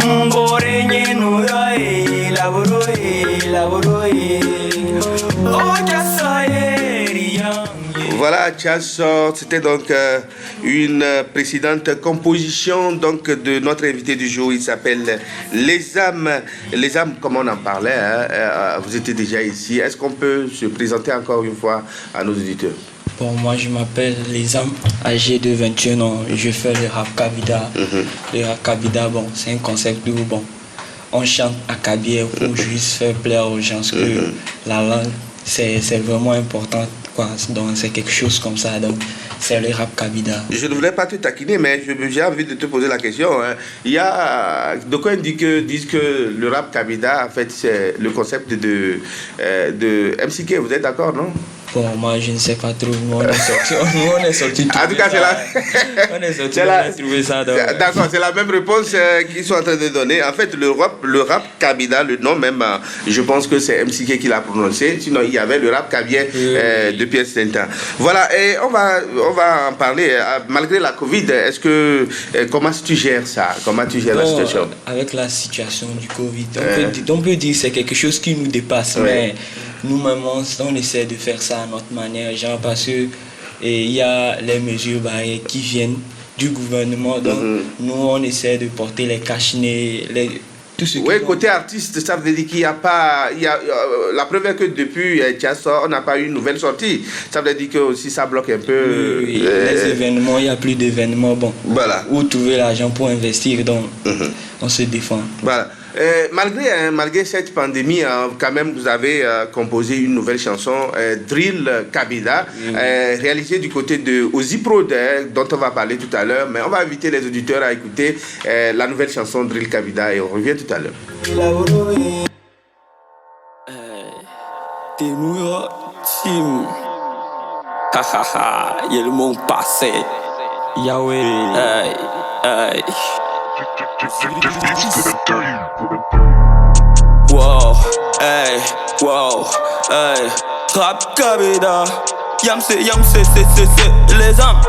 Mborenye no yae, laboroe. Oh, voilà, Tchass, c'était donc une précédente composition donc, de notre invité du jour. Il s'appelle Les âmes. Les âmes, comme on en parlait, hein, vous étiez déjà ici. Est-ce qu'on peut se présenter encore une fois à nos auditeurs? Bon, moi je m'appelle Les âmes, âgé de 21 ans. Je fais le rap kabida. Le rap kabida, bon, c'est un concept où bon, on chante à kabia pour juste faire plaire aux gens que la langue, c'est vraiment important. Donc c'est quelque chose comme ça, donc c'est le rap kabida. Je ne voulais pas te taquiner, mais j'ai envie de te poser la question. Hein. Il y a d'aucuns disent que le rap kabida, en fait, c'est le concept de MCK. Vous êtes d'accord, non? Bon, moi je ne sais pas trop. Nous on est sorti. En tout cas, c'est là. On est sorti. On a trouvé ça. D'accord, c'est la même réponse qu'ils sont en train de donner. En fait, le rap kabida, le nom même, je pense que c'est MCK qui l'a prononcé. Sinon, il y avait le rap kabien de Pierre Stintin. Voilà, et on va en parler. Malgré la Covid, est-ce que comment tu gères ça? Comment tu gères la situation? Avec la situation du Covid, on peut dire que c'est quelque chose qui nous dépasse, mais nous-mêmes, on essaie de faire ça à notre manière, genre parce que il y a les mesures barrières qui viennent du gouvernement, donc nous on essaie de porter les cache-nez, tout ce qui côté artiste, ça veut dire qu'il n'y a pas, la preuve est que depuis Tchasso, on n'a pas eu une nouvelle sortie, ça veut dire que aussi ça bloque un peu. Les événements, il n'y a plus d'événements, bon, voilà. Où trouver l'argent pour investir, donc on se défend. Voilà. Malgré cette pandémie, quand même, vous avez composé une nouvelle chanson, Drill Kabida, réalisée du côté de Ozzy Prod, dont on va parler tout à l'heure. Mais on va inviter les auditeurs à écouter la nouvelle chanson Drill Kabida et on revient tout à l'heure. T'es New York Team. Ha ha ha, y'a le monde passé. Yahweh, hey. Wow, hey, rap kabida, yamse, c'est les âmes,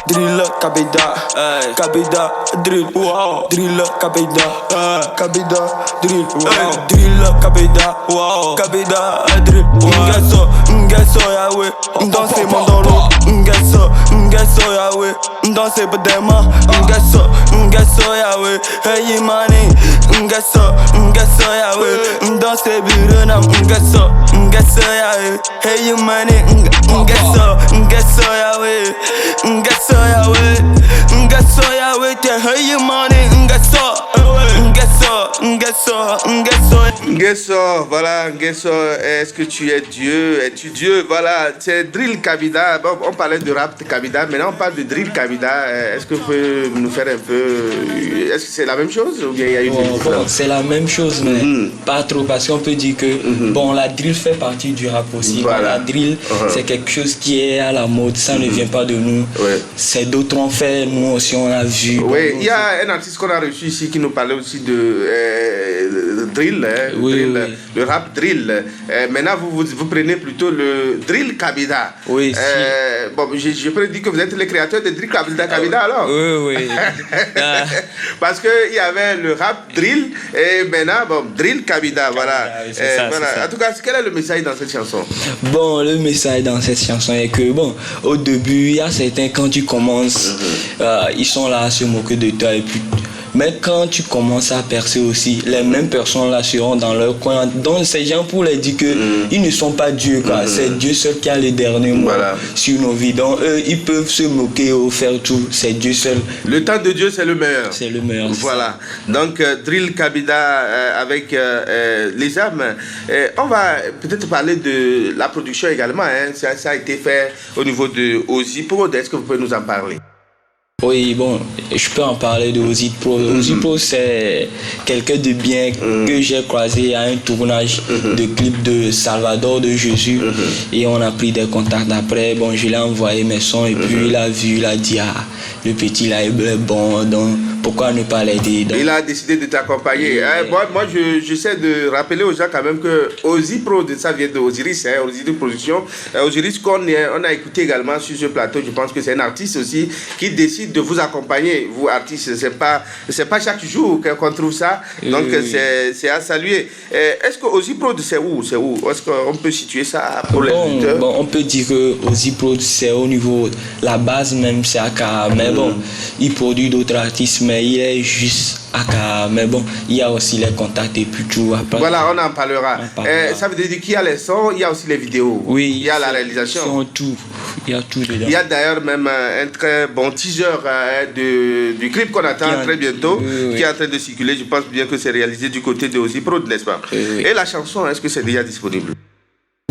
drill kabida, kabida, drill, wow, drill kabida, kabida, drill, wow, drill kabida, wow, kabida, drill, Ngaso yawe, danser mon dans l'eau, Ngaso yawe, danser pour des mains, Ngaso yawe, hey money, Ngaso yawe, danser burunam, Ngaso yawe, hey money, Ngaso yawe, Ngaso yawe, te hey money, Ngaso, voilà, Ngaso, est-ce que tu es Dieu? Es-tu Dieu? Voilà, c'est Drill Kabida. Bon, on parlait de rap Kabida, maintenant on parle de Drill Kabida. Est-ce que vous pouvez nous faire un peu. Est-ce que c'est la même chose ou bien il y a une différence? C'est la même chose, mais pas trop, parce qu'on peut dire que bon, la drill fait partie du rap aussi. Voilà. La drill, c'est quelque chose qui est à la mode, ça ne vient pas de nous. C'est d'autres ont fait, nous aussi on a vu. Oui, il y a un artiste qu'on a reçu ici qui nous parlait aussi de drill, le rap drill. Maintenant, vous prenez plutôt le drill Kabida. Oui. Bon, je peux dire que vous êtes les créateurs de drill Kabida alors. Oui. Parce qu'il y avait le rap drill et maintenant, bon, drill Kabida, voilà. Ça. En tout cas, quel est le message dans cette chanson? Bon, le message dans cette chanson est que, bon, au début, il y a certains, quand tu commences, ils sont là à se moquer de toi et puis. Mais quand tu commences à percer aussi, les mêmes personnes là seront dans leur coin. Donc ces gens, pour les dire que ils ne sont pas Dieu, quoi. C'est Dieu seul qui a les derniers mots sur nos vies. Donc eux, ils peuvent se moquer ou faire tout. C'est Dieu seul. Le temps de Dieu, c'est le meilleur. C'est le meilleur. Voilà. Donc Drill Kabida avec les âmes. On va peut-être parler de la production également. Hein. Ça a été fait au niveau de Ozzy Prod. Est-ce que vous pouvez nous en parler? Oui, bon, je peux en parler de Ozzy Pro. Ozzy Pro, c'est quelqu'un de bien que j'ai croisé à un tournage de clip de Salvador de Jésus. Et on a pris des contacts après. Bon, je l'ai envoyé mes sons et puis il a vu, il a dit, ah, le petit là est bon, donc pourquoi ne pas l'aider? Donc, il a décidé de t'accompagner. Moi, j'essaie de rappeler aux gens quand même que Ozzy Pro, ça vient de Osiris, Osiris Production. Osiris qu'on a écouté également sur ce plateau, je pense que c'est un artiste aussi qui décide de vous accompagner. Vous, artistes, c'est pas chaque jour qu'on trouve ça. Donc, c'est à saluer. Est-ce que Ozzy Pro, c'est où? Est-ce qu'on peut situer ça pour les auditeurs? On peut dire que Ozzy Pro, c'est au niveau, la base même, c'est Aka. Mais bon, il produit d'autres artistes, mais il est juste Aka. Mais bon, il y a aussi les contacts et puis tout. Après, voilà, on en parlera. Ça veut dire qu'il y a les sons, il y a aussi les vidéos. Oui, il y a la réalisation. Il y a tout dedans. Il y a d'ailleurs même un très bon teaser du clip qu'on attend très bientôt, qui est en train de circuler. Je pense bien que c'est réalisé du côté de Ozzy Pro, n'est-ce pas? Et la chanson, est-ce que c'est déjà disponible?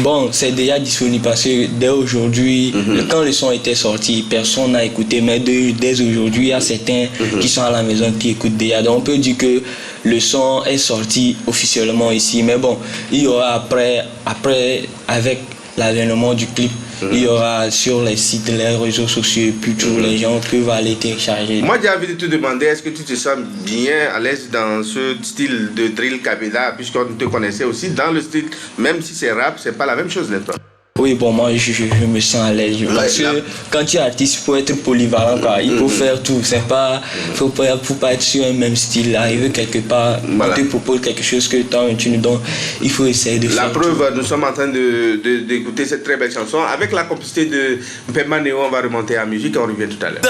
Bon, c'est déjà disponible parce que dès aujourd'hui, quand le son était sorti, personne n'a écouté, mais dès aujourd'hui, il y a certains qui sont à la maison qui écoutent déjà. Donc on peut dire que le son est sorti officiellement ici, mais bon, il y aura après avec l'avènement du clip, il y aura sur les sites, les réseaux sociaux, puis tous les gens peuvent aller télécharger. Moi j'ai envie de te demander, est-ce que tu te sens bien à l'aise dans ce style de drill kabila, puisqu'on te connaissait aussi dans le style, même si c'est rap, c'est pas la même chose, n'est-ce pas? Oui, bon, moi je me sens à l'aise parce que quand tu es artiste, il faut être polyvalent, quoi. Il faut faire tout. C'est pas, faut pas être sur un même style. Arriver quelque part, on te propose quelque chose que toi tu nous donnes, il faut essayer de faire. La preuve, nous sommes en train d'écouter cette très belle chanson avec la complicité de Mpemba Neo. On va remonter à la musique et on revient tout à l'heure.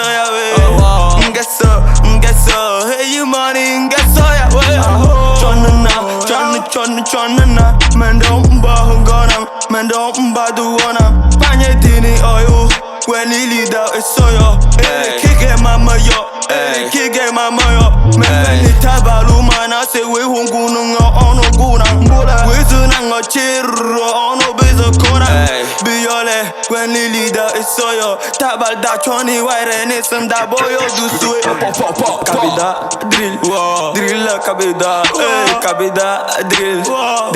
When he lead out, it's so yo. Kick it, mama yo. Kick it, mama yo. Man, it's tabalu man. I say we won't go no on no go na. We soon ang a cheer on no bezo kona. Biole when he lead out, it's so yo. Tabal da choni white and it's some da boy yo do so it. Kabida drill, drill kabida, kabida drill,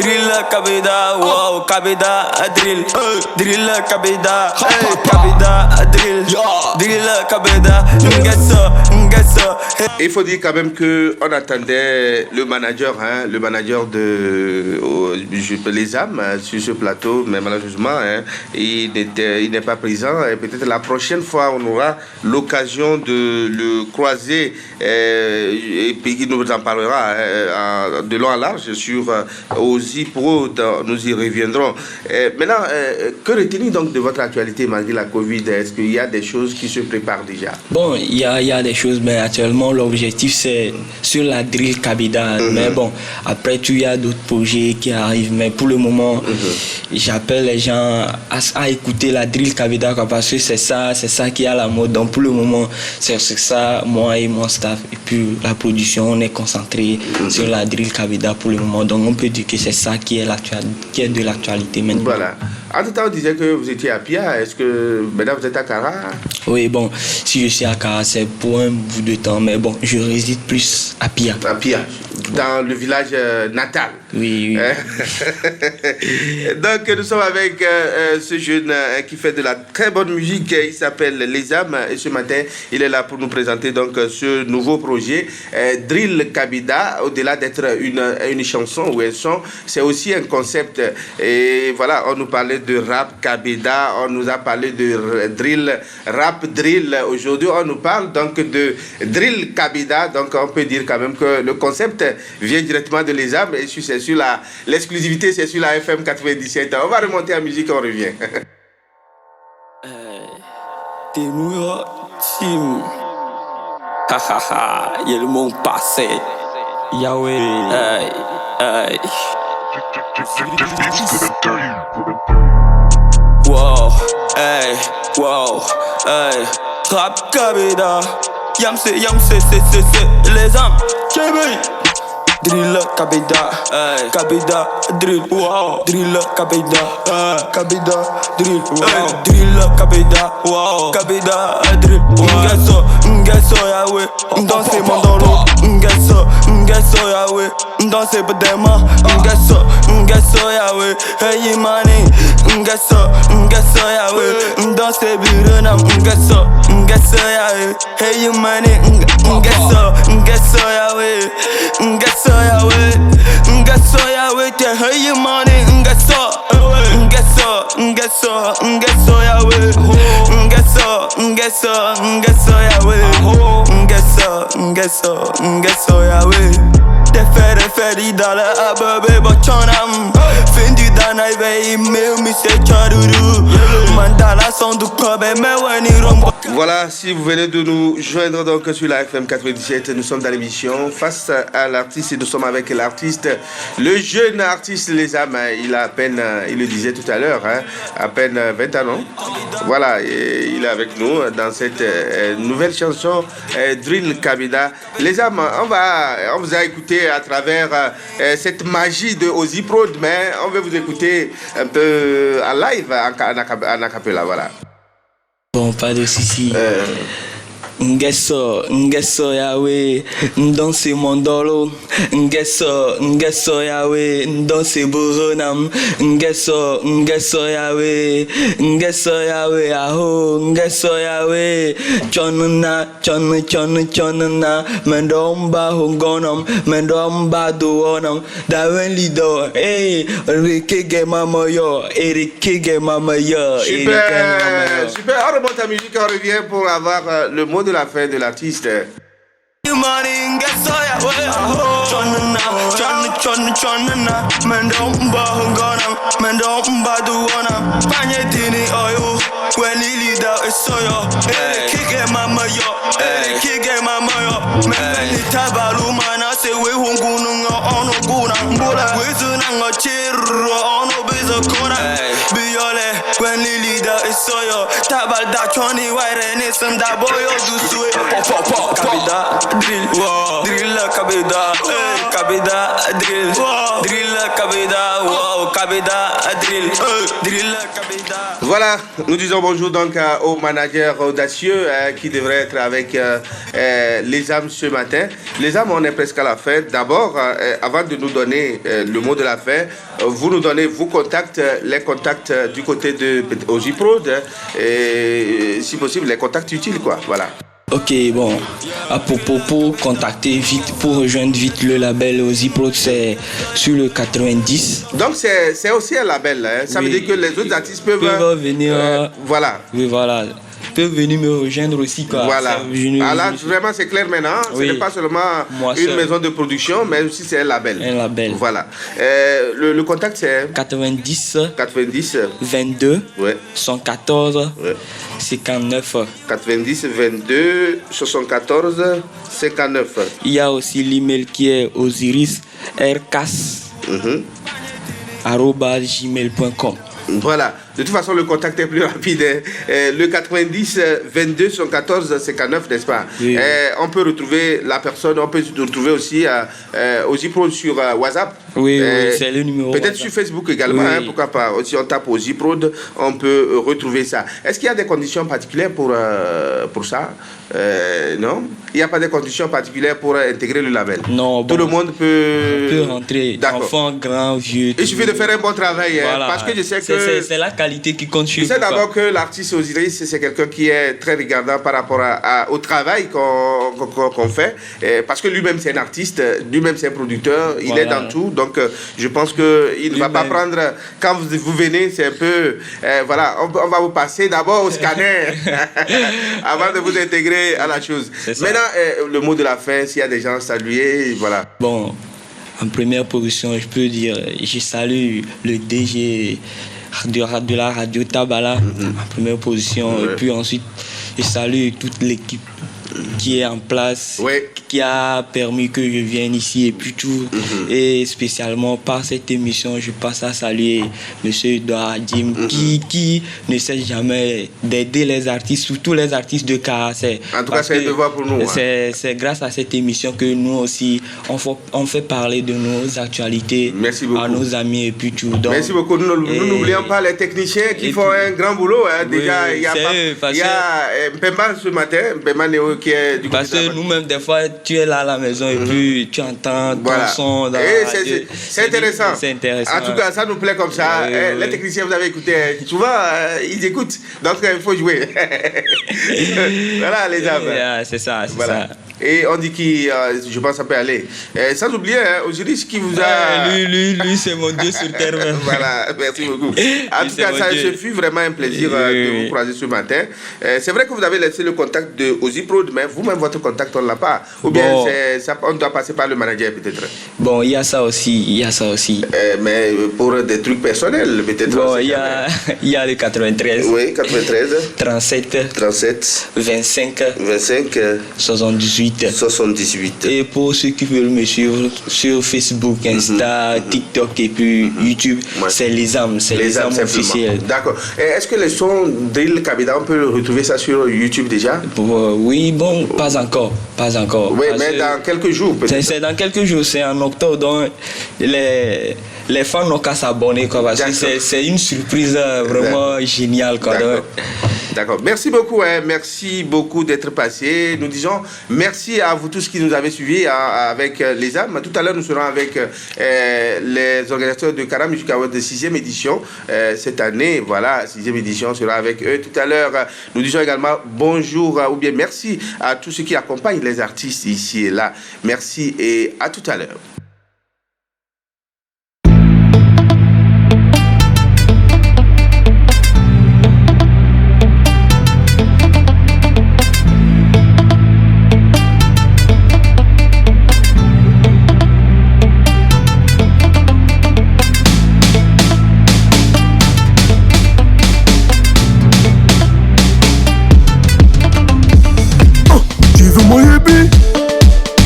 drill kabida, wow kabida drill, drill kabida, kabida. Il faut dire quand même qu'on attendait le manager de Les Âmes sur ce plateau, mais malheureusement il n'est pas présent. Et peut-être la prochaine fois on aura l'occasion de le croiser et puis il nous en parlera de long en large sur Ozzy Pro. Nous y reviendrons. Maintenant, que retenir donc de votre actualité malgré la Covid? Est-ce qu'il y a des choses qui se préparent déjà? Bon, il y a des choses, mais actuellement l'objectif c'est sur la drill kabida. Mais bon, après tout il y a d'autres projets qui arrivent, mais pour le moment j'appelle les gens à écouter la drill kabida, parce que c'est ça qui est à la mode. Donc pour le moment c'est ça, moi et mon staff et puis la production, on est concentré sur la drill kabida pour le moment. Donc on peut dire que c'est ça qui est de l'actualité maintenant. Voilà. En tout temps, on disait que vous étiez à Pia. Est-ce que maintenant vous êtes à Kara? Oui, bon, si je suis à Kara, c'est pour un bout de temps, mais bon, je réside plus à Pia. À Pia, dans le village natal. Oui. Donc, nous sommes avec ce jeune qui fait de la très bonne musique. Il s'appelle Les Âmes. Et ce matin, il est là pour nous présenter donc ce nouveau projet, Drill Kabida. Au-delà d'être une chanson ou un son, c'est aussi un concept. Et voilà, on nous parlait de rap kabida, on nous a parlé de drill, rap drill. Aujourd'hui, on nous parle donc de drill kabida. Donc, on peut dire quand même que le concept vient directement de Les Âmes. Et c'est sur l'exclusivité, c'est sur la FM 97. On va remonter à musique, on revient. T'es New York team. Ha ha ha, y'a le monde passé. Yahweh, hey. Wow, hey. Rap kabida. Yam c'est, c'est Les Âmes. Drill kabida, kabida drill, wow. Drill kabida, kabida drill, wow. Drill kabida, wow. Kabida drill, Ngeso yawe, danse mandolo. Ngeso yawe, danser pour des mains. N'gasso, yawe, hey money. N'gasso, yawe, danser burunam. N'gasso, yawe, hey money. N'gasso, yawe, N'gasso, yawe, te hey money. N'gasso, yawe, N'gasso, yawe. Te feri dans le abebe bochonam. Fendi dana ibe mi se charuru. Mandala son du kobe me weni rombo. Voilà, si vous venez de nous joindre donc sur la FM 97, nous sommes dans l'émission Face à l'artiste et nous sommes avec l'artiste, le jeune artiste Les Âmes. Il a à peine, il le disait tout à l'heure, à peine 20 ans, non? Voilà, et il est avec nous dans cette nouvelle chanson Drill Kabida. Les Âmes, on vous a écouté à travers cette magie de Ozzy Prod, mais on veut vous écouter un peu en live, en acapella, voilà. Bon, pas de soucis. Ngeso yawe, danse mondolo. Ngeso yawe, danse buronam. Ngeso yawe, aho. Ngeso yawe, chonna. Mendomba hongonam, mendomba doonam. Dawen lido, rekege mama yo. Super, on remonte la musique, on revient pour avoir le mot de la fin de l'artiste. When Lily da is soyo, tabal da choni waire ne sam da boyo du suwe. Kabida drill, drill kabida, kabida drill, drill kabida, kabida drill, drill kabida. Voilà, nous disons bonjour donc au manager audacieux qui devrait être avec Les Âmes ce matin. Les Âmes, on est presque à la fin. D'abord, avant de nous donner le mot de la fin, vous nous donnez vos contacts, les contacts du côté de Ozzy Prod, et si possible les contacts utiles, quoi. Voilà. Ok, bon, pour contacter vite, pour rejoindre vite le label Ozzy Prod, c'est sur le 90. Donc c'est aussi un label, hein. Ça veut dire que les autres artistes peuvent venir. Voilà. Oui, voilà. Peuvent venir me rejoindre aussi, quoi. Voilà. Alors vraiment c'est clair maintenant. Oui. Ce n'est pas seulement une maison de production, mais aussi c'est un label. Un label. Voilà. Le contact c'est 90 22 ouais. 114 ouais. 59. 90 22 74 59. Il y a aussi l'email qui est osirisrcas @gmail.com. Voilà. De toute façon, le contact est plus rapide. Le 90 22 114 59, n'est-ce pas? Oui. On peut retrouver la personne, on peut retrouver aussi Ozzy Prod sur WhatsApp. Oui, oui, c'est le numéro. Peut-être sur Facebook également, oui. Pourquoi pas. Si on tape Ozzy Prod, on peut retrouver ça. Est-ce qu'il y a des conditions particulières pour ça? Non? Il n'y a pas de conditions particulières pour intégrer le label? Non. Tout le monde peut rentrer. Enfant, grand, vieux. Il suffit de faire un bon travail. Voilà. Parce que je sais que... C'est la qualité qui compte. Je sais d'abord que l'artiste Osiris, c'est quelqu'un qui est très regardant par rapport au travail qu'on fait. Parce que lui-même, c'est un artiste, lui-même, c'est un producteur, il est dans tout. Donc, je pense qu'il ne va pas prendre... Quand vous venez, c'est un peu... voilà, on va vous passer d'abord au scanner avant de vous intégrer à la chose. Maintenant, le mot de la fin, s'il y a des gens salués, voilà. Bon, en première position, je peux dire, je salue le DG... de la radio Tabala en première position, et puis ensuite je salue toute l'équipe qui est en place, qui a permis que je vienne ici et puis tout. Et spécialement par cette émission, je passe à saluer Monsieur Edouard Jim qui ne cesse jamais d'aider les artistes, surtout les artistes de Karassé. En tout cas, c'est un devoir pour nous. C'est grâce à cette émission que nous aussi, on fait parler de nos actualités à nos amis et puis tout. Donc, merci beaucoup. Nous n'oublions pas les techniciens qui font un grand boulot. Hein. Déjà, il y a Mpemba ce matin, Mpemba Néo qui est du Parce que nous-mêmes, des fois, tu es là à la maison et puis tu entends ton son. C'est intéressant. C'est intéressant. En tout cas, ça nous plaît comme ça. Les techniciens, vous avez écouté. Souvent, ils écoutent. Donc, il faut jouer. Voilà, les amis. C'est ça, c'est voilà. ça. Et on dit qu'il, je pense, ça peut aller. Sans oublier, aujourd'hui, ce qui vous a... Lui, c'est mon Dieu sur terre. Voilà, merci beaucoup. En tout cas, ce fut vraiment un plaisir de vous croiser ce matin. C'est vrai que vous avez laissé le contact de Oziprod, mais vous-même, votre contact, on ne l'a pas. Ou bien, on doit passer par le manager, peut-être. Bon, il y a ça aussi, mais pour des trucs personnels, peut-être. Bon, il y a le 93. Oui, 93. 37. 25. 78. 78. Et pour ceux qui veulent me suivre sur Facebook, Insta, TikTok et puis YouTube, c'est les âmes officiels. D'accord. Est-ce que les sons Drill Kabida, on peut retrouver ça sur YouTube déjà? Oui, bon, pas encore. Oui, mais dans quelques jours peut-être. C'est dans quelques jours, c'est en octobre, donc les fans n'ont qu'à s'abonner, parce que c'est une surprise vraiment géniale. D'accord. Merci beaucoup d'être passé. Nous disons merci à vous tous qui nous avez suivis avec les âmes. Tout à l'heure, nous serons avec les organisateurs de Kara Music Awards de 6e édition. Cette année, voilà, 6e édition sera avec eux. Tout à l'heure, nous disons également bonjour ou bien merci à tous ceux qui accompagnent les artistes ici et là. Merci et à tout à l'heure.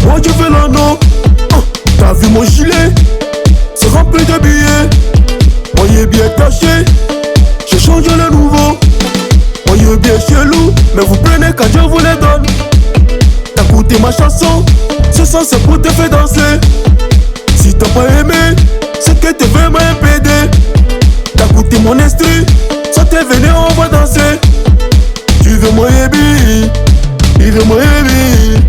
Moi je fais l'anneau. T'as vu mon gilet? C'est rempli de billets. Moi il est bien caché. J'ai changé le nouveau. Moi il est bien chelou. Mais vous prenez quand je vous les donne. T'as écouté ma chanson. Ce son c'est pour te faire danser. Si t'as pas aimé, c'est que t'es vraiment un PD. T'as écouté mon esprit. Ça t'est venu, on va danser. Tu veux mon Ebi? Il veut mon Ebi.